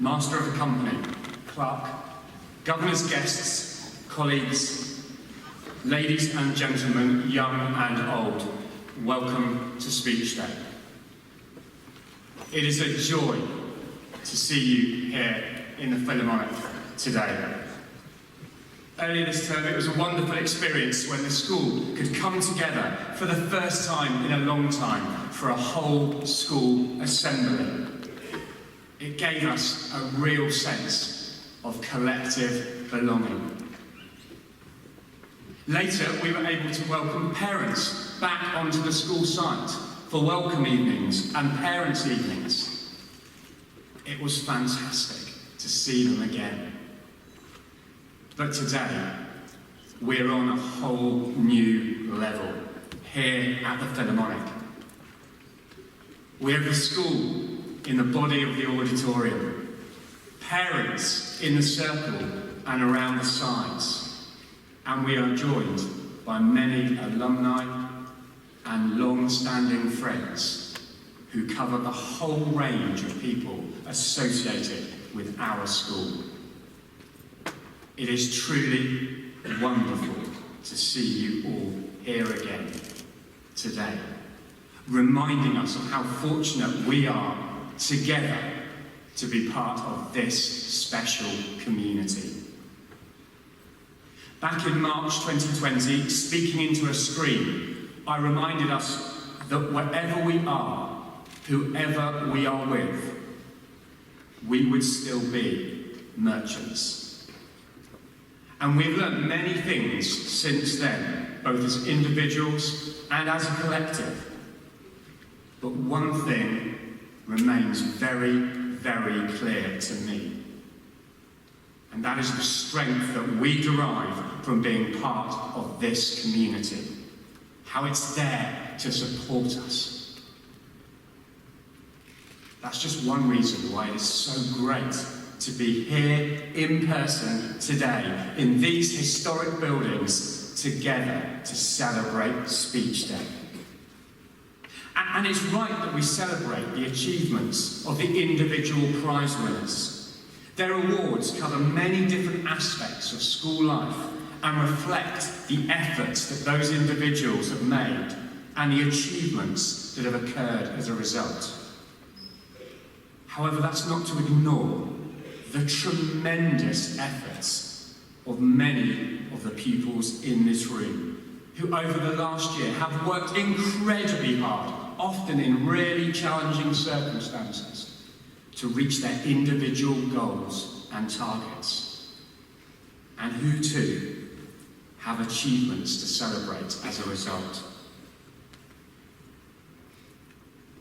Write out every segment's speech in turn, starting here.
master of the company, clerk, governor's guests, colleagues, ladies and gentlemen, young and old, welcome to Speech Day. It is a joy to see you here in the Philharmonic today. Earlier this term, it was a wonderful experience when the school could come together for the first time in a long time for a whole school assembly. It gave us a real sense of collective belonging. Later, we were able to welcome parents back onto the school site for welcome evenings and parents' evenings. It was fantastic to see them again. But today, we're on a whole new level here at the Philharmonic. We have the school in the body of the auditorium, parents in the circle and around the sides, and we are joined by many alumni and long-standing friends who cover the whole range of people associated with our school. It is truly wonderful to see you all here again today, reminding us of how fortunate we are together to be part of this special community. Back in March 2020, speaking into a screen, I reminded us that wherever we are, whoever we are with, we would still be merchants. And we've learned many things since then, both as individuals and as a collective. But one thing remains very, very clear to me. And that is the strength that we derive from being part of this community. How it's there to support us. That's just one reason why it is so great to be here in person today, in these historic buildings, together to celebrate Speech Day. And it's right that we celebrate the achievements of the individual prize winners. Their awards cover many different aspects of school life and reflect the efforts that those individuals have made and the achievements that have occurred as a result. However, that's not to ignore the tremendous efforts of many of the pupils in this room, who over the last year have worked incredibly hard, often in really challenging circumstances, to reach their individual goals and targets, and who too have achievements to celebrate as a result.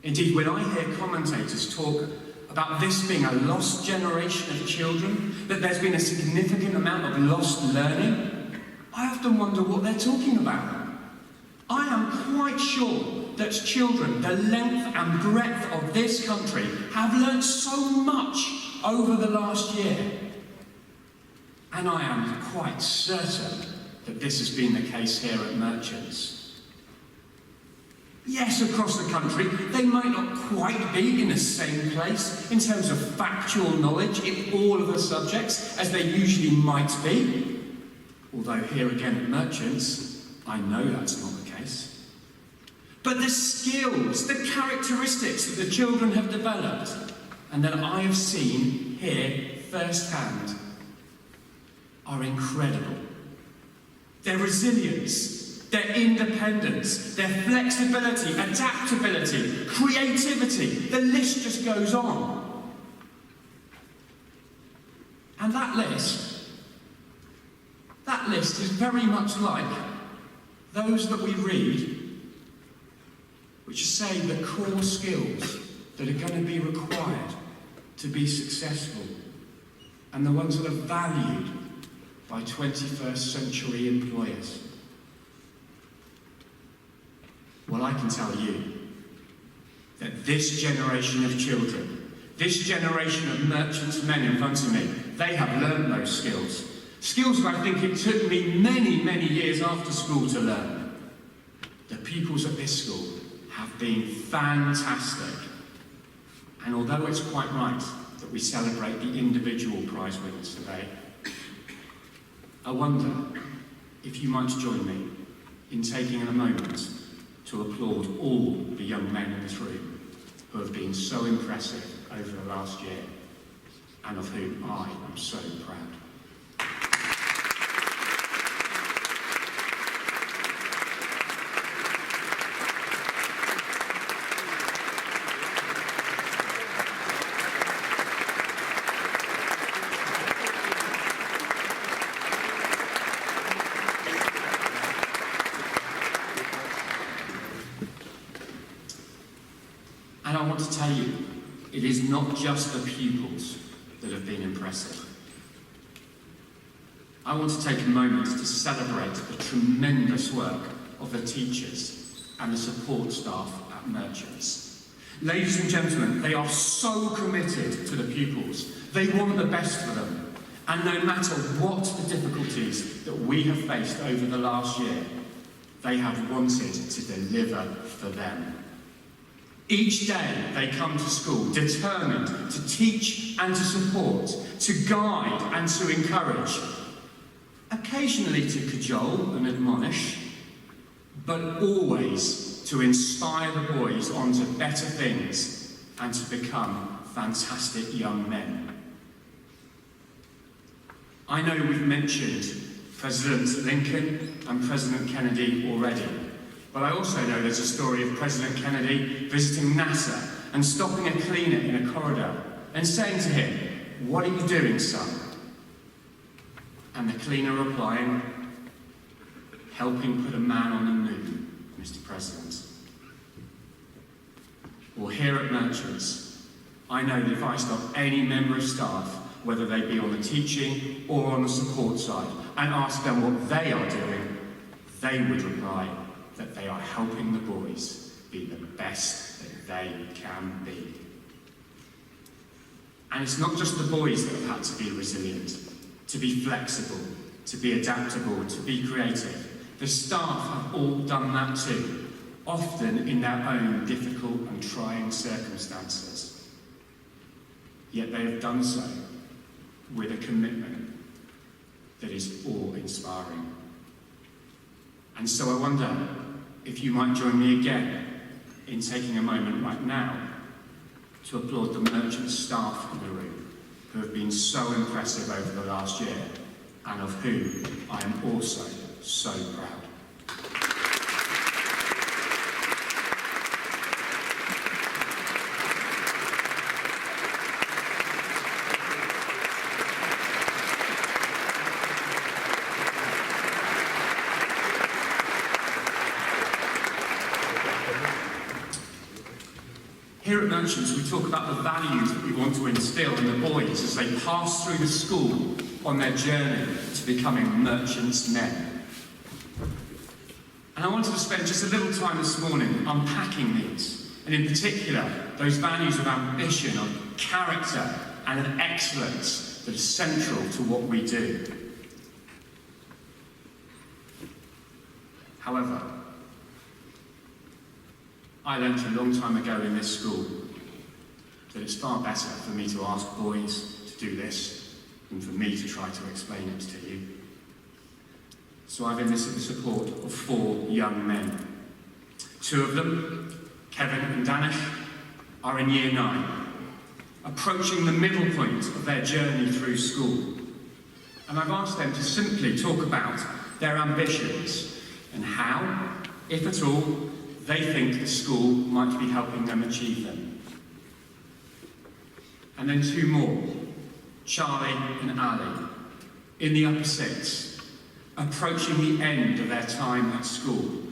Indeed, when I hear commentators talk about this being a lost generation of children, that there's been a significant amount of lost learning, I often wonder what they're talking about. I am quite sure that children, the length and breadth of this country, have learnt so much over the last year. And I am quite certain that this has been the case here at Merchants. Yes, across the country, they might not quite be in the same place in terms of factual knowledge in all of the subjects as they usually might be. Although here again at Merchants, I know that's not the case. But the skills, the characteristics that the children have developed and that I have seen here firsthand are incredible. Their resilience, their independence, their flexibility, adaptability, creativity, the list just goes on. And that list is very much like those that we read, which say the core skills that are going to be required to be successful, and the ones that are valued by 21st century employers. Well, I can tell you that this generation of children, this generation of Merchants men in front of me, they have learned those skills. Skills that I think it took me many, many years after school to learn. The pupils at this school have been fantastic. And although it's quite right that we celebrate the individual prize winners today, I wonder if you might join me in taking a moment to applaud all the young men in this room who have been so impressive over the last year, and of whom I am so proud. And I want to tell you, it is not just the pupils that have been impressive. I want to take a moment to celebrate the tremendous work of the teachers and the support staff at Merchants. Ladies and gentlemen, they are so committed to the pupils. They want the best for them. And no matter what the difficulties that we have faced over the last year, they have wanted to deliver for them. Each day they come to school determined to teach and to support, to guide and to encourage, occasionally to cajole and admonish, but always to inspire the boys onto better things and to become fantastic young men. I know we've mentioned President Lincoln and President Kennedy already, but I also know there's a story of President Kennedy visiting NASA and stopping a cleaner in a corridor and saying to him, "What are you doing, son?" And the cleaner replying, "Helping put a man on the moon, Mr. President." Or here at Merchants, I know that if I stop any member of staff, whether they be on the teaching or on the support side, and ask them what they are doing, they would reply that they are helping the boys be the best that they can be. And it's not just the boys that have had to be resilient, to be flexible, to be adaptable, to be creative. The staff have all done that too, often in their own difficult and trying circumstances. Yet they have done so with a commitment that is awe-inspiring. And so I wonder if you might join me again in taking a moment right now to applaud the Merchant staff in the room who have been so impressive over the last year and of whom I am also so proud. Here at Merchants, we talk about the values that we want to instill in the boys as they pass through the school on their journey to becoming merchants men. And I wanted to spend just a little time this morning unpacking these, and in particular, those values of ambition, of character, and of excellence that are central to what we do. However, I learnt a long time ago in this school that it's far better for me to ask boys to do this than for me to try to explain it to you. So I've enlisted the support of 4 young men. 2 of them, Kevin and Danish, are in Year 9, approaching the middle point of their journey through school. And I've asked them to simply talk about their ambitions and how, if at all, they think the school might be helping them achieve them. And then 2 more, Charlie and Ali, in the upper 6, approaching the end of their time at school.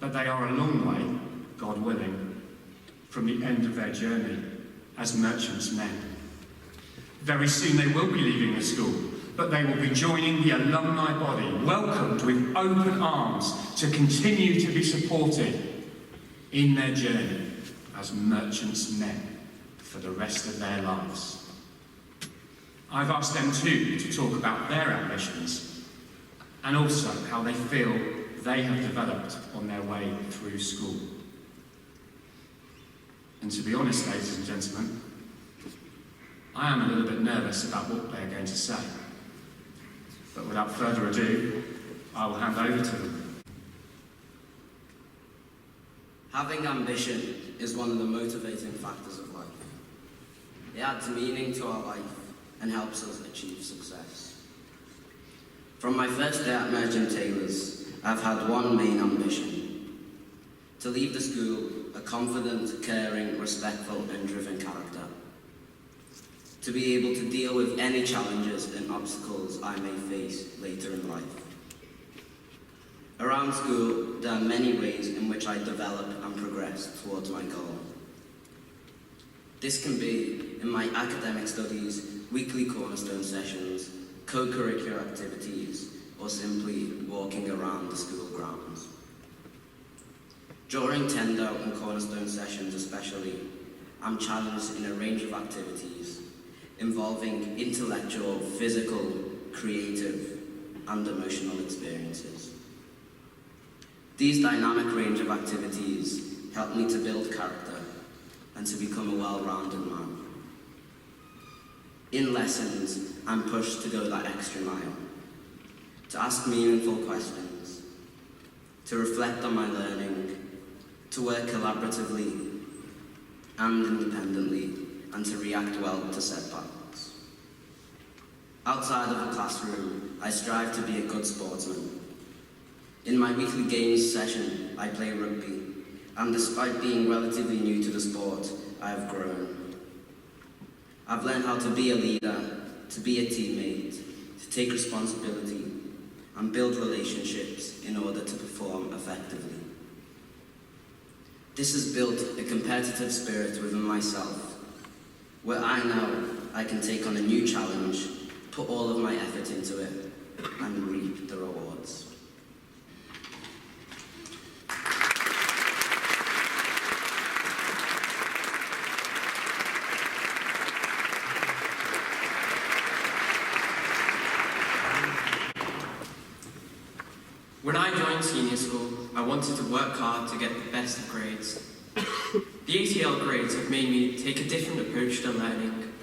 But they are a long way, God willing, from the end of their journey as merchants men. Very soon they will be leaving the school, but they will be joining the alumni body, welcomed with open arms to continue to be supported in their journey as merchants men for the rest of their lives. I've asked them too to talk about their ambitions and also how they feel they have developed on their way through school. And to be honest, ladies and gentlemen, I am a little bit nervous about what they're going to say. But without further ado, I will hand over to them. Having ambition is one of the motivating factors of life. It adds meaning to our life and helps us achieve success. From my first day at Merchant Taylors, I've had one main ambition: to leave the school a confident, caring, respectful and driven character. To be able to deal with any challenges and obstacles I may face later in life. Around school, there are many ways in which I develop and progress towards my goal. This can be in my academic studies, weekly cornerstone sessions, co-curricular activities, or simply walking around the school grounds. During Tendo and cornerstone sessions especially, I'm challenged in a range of activities involving intellectual, physical, creative, and emotional experiences. These dynamic range of activities help me to build character and to become a well-rounded man. In lessons, I'm pushed to go that extra mile, to ask meaningful questions, to reflect on my learning, to work collaboratively and independently, and to react well to setbacks. Outside of the classroom, I strive to be a good sportsman. In my weekly games session, I play rugby, and despite being relatively new to the sport, I have grown. I've learned how to be a leader, to be a teammate, to take responsibility, and build relationships in order to perform effectively. This has built a competitive spirit within myself, where I know I can take on a new challenge, put all of my effort into it, and reap the rewards. When I joined senior school, I wanted to work hard to get the best of grades. The ATL grades have made me take a different approach to learning.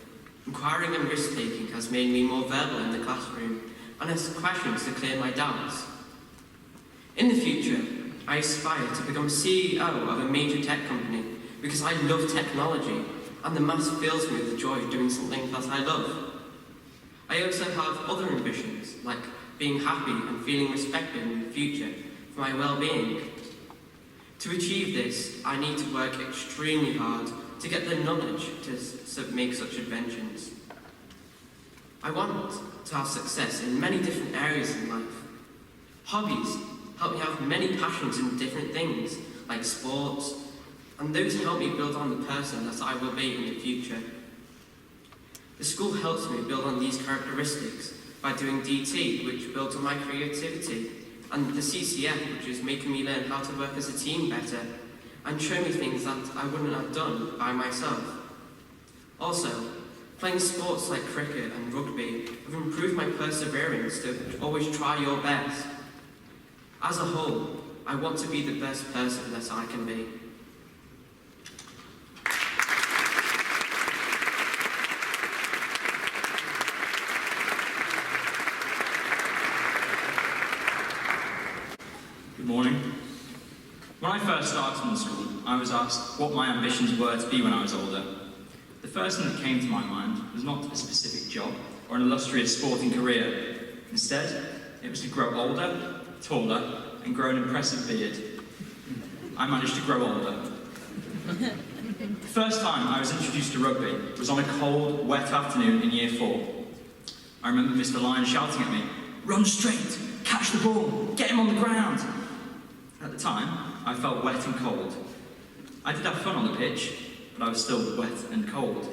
Inquiring and risk-taking has made me more verbal in the classroom and ask questions to clear my doubts. In the future, I aspire to become CEO of a major tech company because I love technology and the maths fills me with joy doing something that I love. I also have other ambitions, like being happy and feeling respected in the future for my well-being. To achieve this, I need to work extremely hard to get the knowledge to make such inventions. I want to have success in many different areas in life. Hobbies help me have many passions in different things, like sports, and those help me build on the person that I will be in the future. The school helps me build on these characteristics by doing DT, which builds on my creativity, and the CCF, which is making me learn how to work as a team better, and show me things that I wouldn't have done by myself. Also, playing sports like cricket and rugby have improved my perseverance to always try your best. As a whole, I want to be the best person that I can be. Good morning. When I first started in school, I was asked what my ambitions were to be when I was older. The first thing that came to my mind was not a specific job or an illustrious sporting career. Instead, it was to grow older, taller, and grow an impressive beard. I managed to grow older. The first time I was introduced to rugby was on a cold, wet afternoon in Year 4. I remember Mr. Lyon shouting at me, "Run straight, catch the ball, get him on the ground." At the time, I felt wet and cold. I did have fun on the pitch, but I was still wet and cold.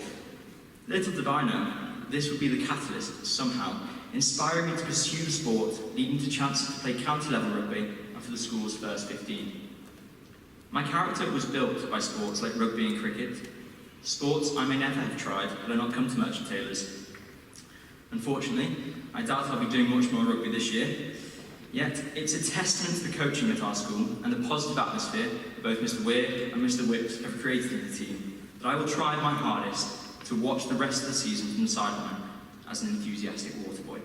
Little did I know, this would be the catalyst, somehow, inspiring me to pursue the sport, leading to chances to play county-level rugby after the school's first 15. My character was built by sports like rugby and cricket, sports I may never have tried had I not come to Merchant Taylors. Unfortunately, I doubt I'll be doing much more rugby this year, yet it's a testament to the coaching at our school and the positive atmosphere that both Mr. Weir and Mr. Wickes have created in the team that I will try my hardest to watch the rest of the season from the sideline as an enthusiastic water boy.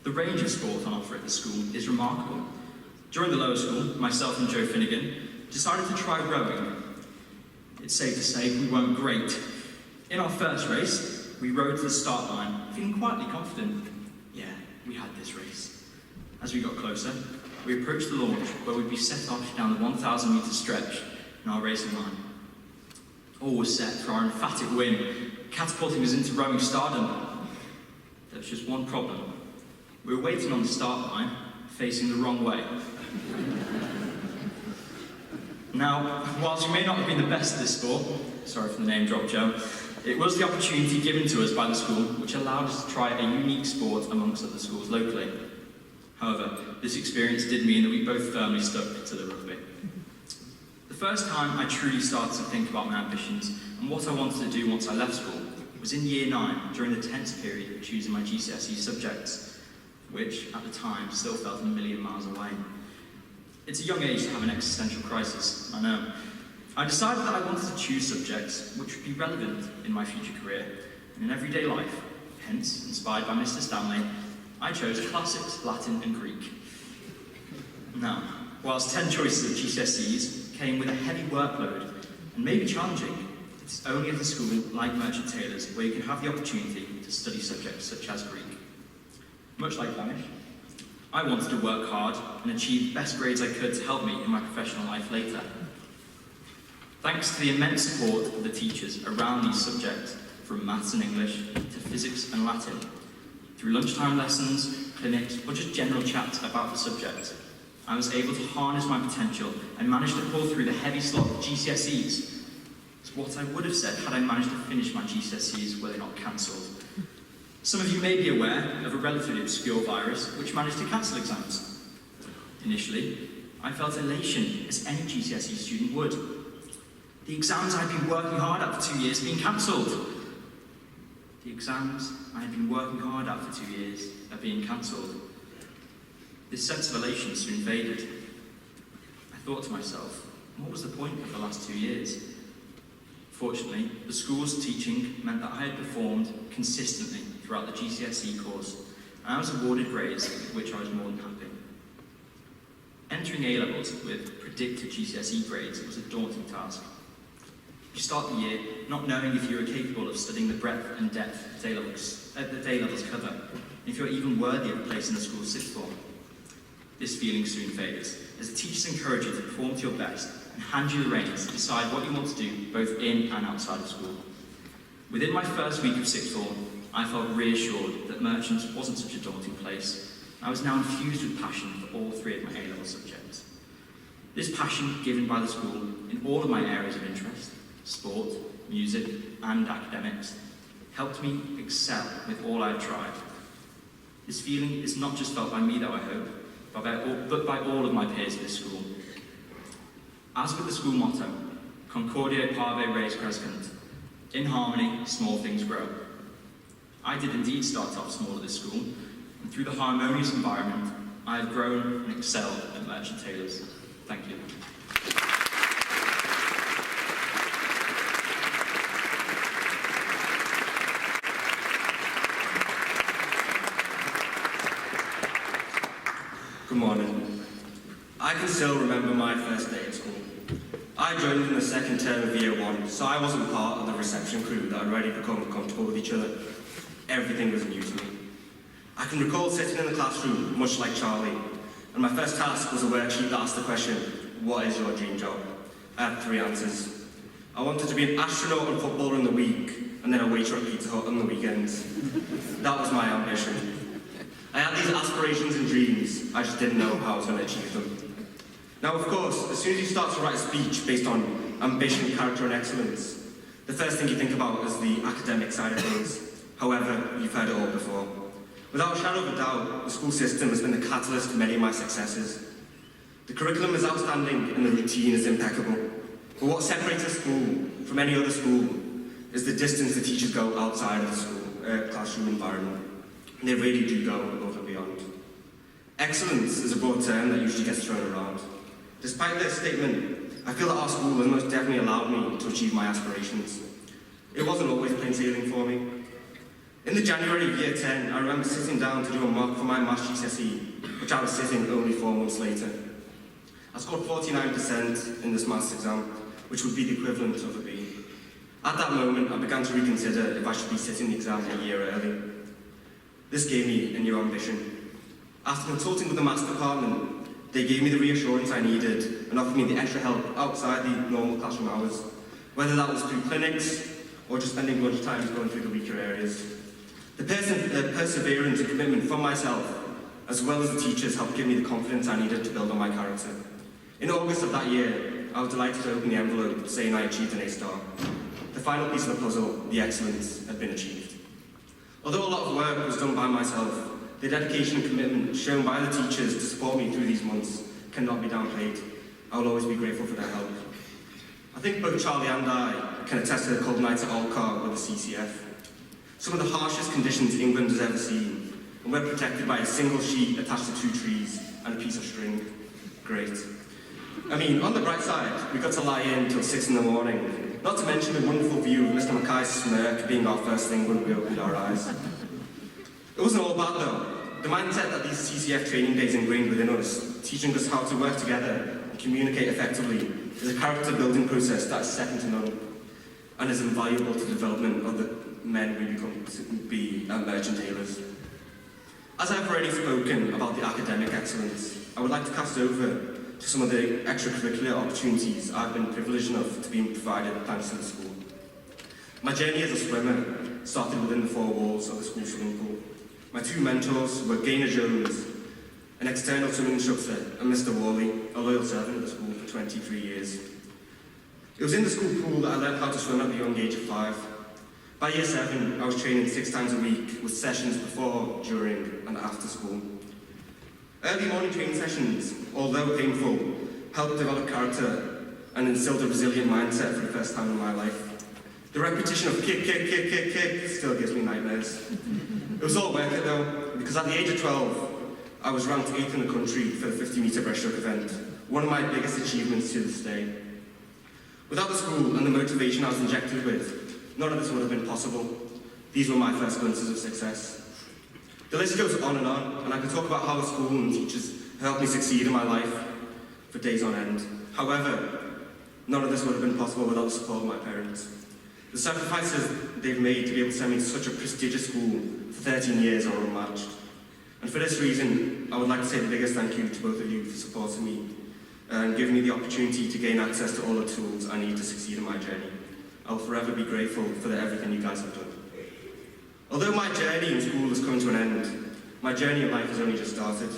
The range of sport on offer at the school is remarkable. During the lower school, myself and Joe Finnegan decided to try rowing. It's safe to say we weren't great. In our first race, we rowed to the start line, feeling quietly confident. Yeah, we had this race. As we got closer, we approached the launch where we'd be set off down the 1,000-metre stretch in our racing line. All was set for our emphatic win, catapulting us into rowing stardom. There was just one problem. We were waiting on the start line, facing the wrong way. Now, whilst we may not have been the best at this sport, sorry for the name drop, Joe, it was the opportunity given to us by the school which allowed us to try a unique sport amongst other schools locally. However, this experience did mean that we both firmly stuck to the rugby. The first time I truly started to think about my ambitions and what I wanted to do once I left school was in Year 9, during the tense period of choosing my GCSE subjects, which, at the time, still felt a million miles away. It's a young age to have an existential crisis, I know. I decided that I wanted to choose subjects which would be relevant in my future career and in everyday life. Hence, inspired by Mr. Stanley, I chose classics, Latin and Greek. Now, whilst 10 choices of GCSEs came with a heavy workload and may be challenging, it's only at a school like Merchant Taylor's where you can have the opportunity to study subjects such as Greek. Much like Danish, I wanted to work hard and achieve the best grades I could to help me in my professional life later. Thanks to the immense support of the teachers around these subjects, from maths and English to physics and Latin, through lunchtime lessons, clinics, or just general chats about the subject, I was able to harness my potential and manage to pull through the heavy slog of GCSEs. It's what I would have said had I managed to finish my GCSEs were they not cancelled. Some of you may be aware of a relatively obscure virus which managed to cancel exams. Initially, I felt elation as any GCSE student would. The exams I'd been working hard at for 2 years being cancelled. The exams I had been working hard at for 2 years are being cancelled. This sense of elation soon faded. I thought to myself, what was the point of the last 2 years? Fortunately, the school's teaching meant that I had performed consistently throughout the GCSE course, and I was awarded grades with which I was more than happy. Entering A-levels with predicted GCSE grades was a daunting task. You start the year not knowing if you are capable of studying the breadth and depth that the A-levels cover, and if you're even worthy of a place in the school's sixth form. This feeling soon fades, as the teachers encourage you to perform to your best and hand you the reins to decide what you want to do both in and outside of school. Within my first week of sixth form, I felt reassured that Merchants wasn't such a daunting place. I was now infused with passion for all 3 of my A-level subjects. This passion given by the school in all of my areas of interest, sport, music, and academics, helped me excel with all I've tried. This feeling is not just felt by me, though, I hope, but by all of my peers at this school. As with the school motto, Concordia Parve Res Crescent, in harmony, small things grow. I did indeed start off small at this school, and through the harmonious environment, I have grown and excelled at Merchant Taylor's. Thank you. Good morning. I can still remember my first day at school. I joined in the second term of Year 1, so I wasn't part of the reception crew that had already become comfortable with each other. Everything was new to me. I can recall sitting in the classroom, much like Charlie, and my first task was a worksheet that asked the question, what is your dream job? I had 3 answers. I wanted to be an astronaut and footballer in the week, and then a waiter at Pizza Hut on the weekends. That was my ambition. I had these aspirations and dreams, I just didn't know how I was going to achieve them. Now, of course, as soon as you start to write a speech based on ambition, character and excellence, the first thing you think about is the academic side of things. However, you've heard it all before. Without a shadow of a doubt, the school system has been the catalyst for many of my successes. The curriculum is outstanding and the routine is impeccable. But what separates a school from any other school is the distance the teachers go outside of the school classroom environment. And they really do go above and beyond. Excellence is a broad term that usually gets thrown around. Despite this statement, I feel that our school has most definitely allowed me to achieve my aspirations. It wasn't always plain sailing for me. In the January of year 10, I remember sitting down to do a mock for my maths GCSE, which I was sitting only 4 months later. I scored 49% in this maths exam, which would be the equivalent of a B. At that moment, I began to reconsider if I should be sitting the exam a year early. This gave me a new ambition. After consulting with the maths department, they gave me the reassurance I needed and offered me the extra help outside the normal classroom hours, whether that was through clinics or just spending lunch times going through the weaker areas. The perseverance and commitment from myself, as well as the teachers, helped give me the confidence I needed to build on my character. In August of that year, I was delighted to open the envelope saying I achieved an A-star. The final piece of the puzzle, the excellence, had been achieved. Although a lot of work was done by myself, the dedication and commitment shown by the teachers to support me through these months cannot be downplayed. I will always be grateful for their help. I think both Charlie and I can attest to the cold nights at Alcar with the CCF. Some of the harshest conditions England has ever seen, and we're protected by a single sheet attached to 2 trees and a piece of string. Great. I mean, on the bright side, we got to lie in till 6 in the morning, not to mention the wonderful view of Mr. Mackay's smirk being our first thing when we opened our eyes. It wasn't all bad though. The mindset that these CCF training days ingrained within us, teaching us how to work together and communicate effectively, is a character building process that is second to none, and is invaluable to the development of the men we become to be merchant tailors. As I've already spoken about the academic excellence, I would like to cast over to some of the extracurricular opportunities I've been privileged enough to be provided thanks to the school. My journey as a swimmer started within the 4 walls of the school swimming pool. My 2 mentors were Gaynor Jones, an external swimming instructor, and Mr. Worley, a loyal servant of the school for 23 years. It was in the school pool that I learned how to swim at the young age of 5. By year 7, I was training 6 times a week with sessions before, during, and after school. Early morning training sessions, although painful, helped develop character and instilled a resilient mindset for the first time in my life. The repetition of kick, kick, kick, kick, kick still gives me nightmares. It was all worth it though, because at the age of 12, I was ranked 8th in the country for the 50-metre breaststroke event, one of my biggest achievements to this day. Without the school and the motivation I was injected with, none of this would have been possible. These were my first glimpses of success. The list goes on, and I could talk about how the school and teachers helped me succeed in my life for days on end. However, none of this would have been possible without the support of my parents. The sacrifices they've made to be able to send me to such a prestigious school for 13 years are unmatched. And for this reason, I would like to say the biggest thank you to both of you for supporting me and giving me the opportunity to gain access to all the tools I need to succeed in my journey. I will forever be grateful for everything you guys have done. Although my journey in school has come to an end, my journey in life has only just started.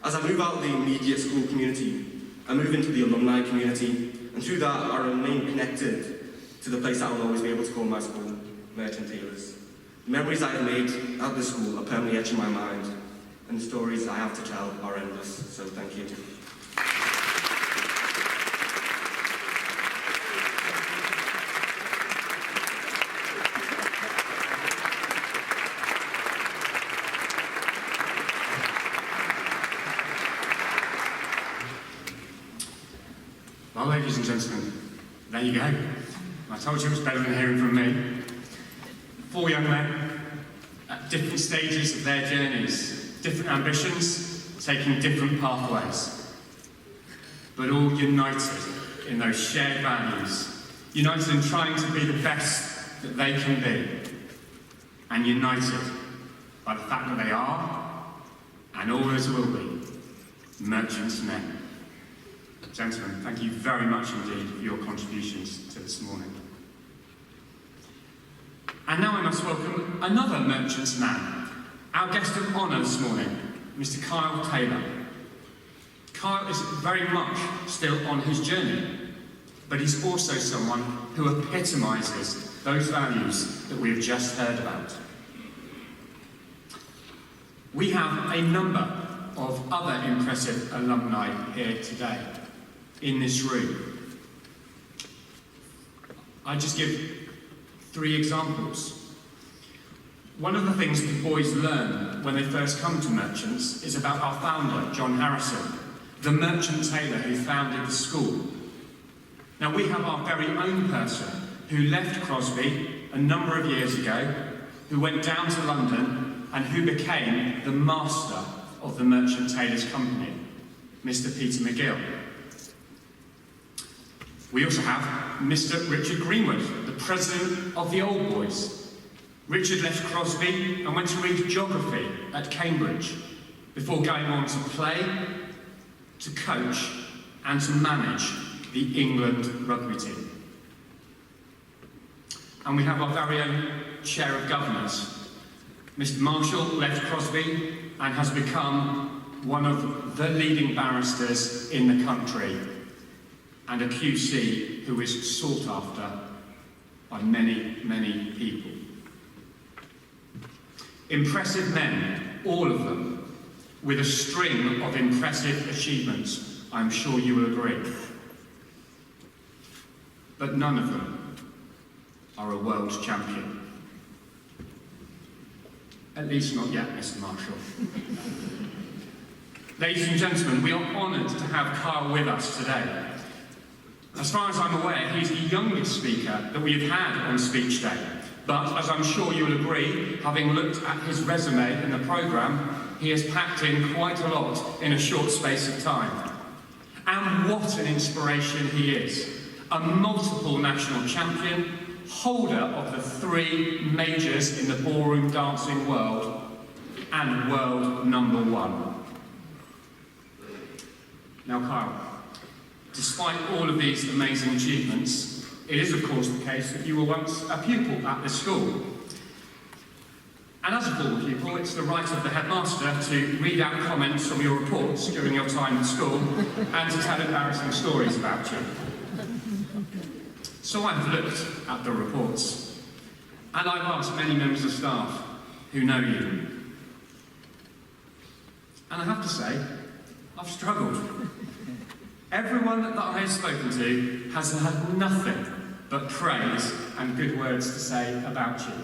As I move out of the immediate school community, I move into the alumni community, and through that I remain connected to the place that I will always be able to call my school, Merchant Tailors. The memories I have made at this school are permanently etched in my mind, and the stories I have to tell are endless, so thank you. Well, ladies and gentlemen, there you go. I told you it was better than hearing from me. 4 young men at different stages of their journeys, different ambitions, taking different pathways, but all united in those shared values, united in trying to be the best that they can be, and united by the fact that they are, and always will be, merchants men. Gentlemen, thank you very much indeed for your contributions to this morning. And now I must welcome another merchant's man, our guest of honour this morning, Mr. Kyle Taylor. Kyle is very much still on his journey, but he's also someone who epitomises those values that we have just heard about. We have a number of other impressive alumni here today, in this room. I just give 3 examples. One of the things the boys learn when they first come to Merchants is about our founder, John Harrison, the merchant tailor who founded the school. Now we have our very own person who left Crosby a number of years ago, who went down to London and who became the master of the Merchant Taylors Company, Mr. Peter McGill. We also have Mr. Richard Greenwood, the president of the Old Boys. Richard left Crosby and went to read geography at Cambridge before going on to play, to coach and to manage the England rugby team. And we have our very own chair of governors. Mr. Marshall left Crosby and has become one of the leading barristers in the country and a QC who is sought after by many, many people. Impressive men, all of them, with a string of impressive achievements, I'm sure you will agree. But none of them are a world champion. At least not yet, Mr. Marshall. Ladies and gentlemen, we are honoured to have Carl with us today. As far as I'm aware, he's the youngest speaker that we've had on Speech Day. But, as I'm sure you'll agree, having looked at his resume in the programme, he has packed in quite a lot in a short space of time. And what an inspiration he is. A multiple national champion, holder of the 3 majors in the ballroom dancing world, and world #1. Now, Carl, despite all of these amazing achievements, it is of course the case that you were once a pupil at this school. And as a former pupil, it's the right of the headmaster to read out comments from your reports during your time at school and to tell embarrassing stories about you. So I've looked at the reports, and I've asked many members of staff who know you. And I have to say, I've struggled. Everyone that I have spoken to has had nothing but praise and good words to say about you.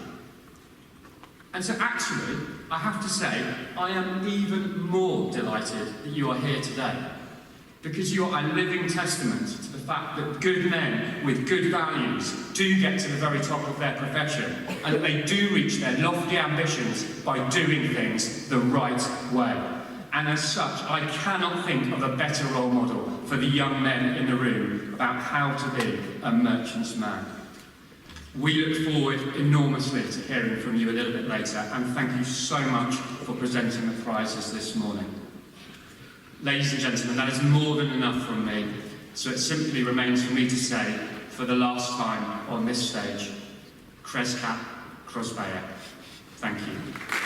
And so actually, I have to say, I am even more delighted that you are here today, because you are a living testament to the fact that good men with good values do get to the very top of their profession, and that they do reach their lofty ambitions by doing things the right way. And as such, I cannot think of a better role model for the young men in the room about how to be a merchant's man. We look forward enormously to hearing from you a little bit later, and thank you so much for presenting the prizes this morning. Ladies and gentlemen, that is more than enough from me, so it simply remains for me to say, for the last time on this stage, Crescat Crosbeyer. Thank you.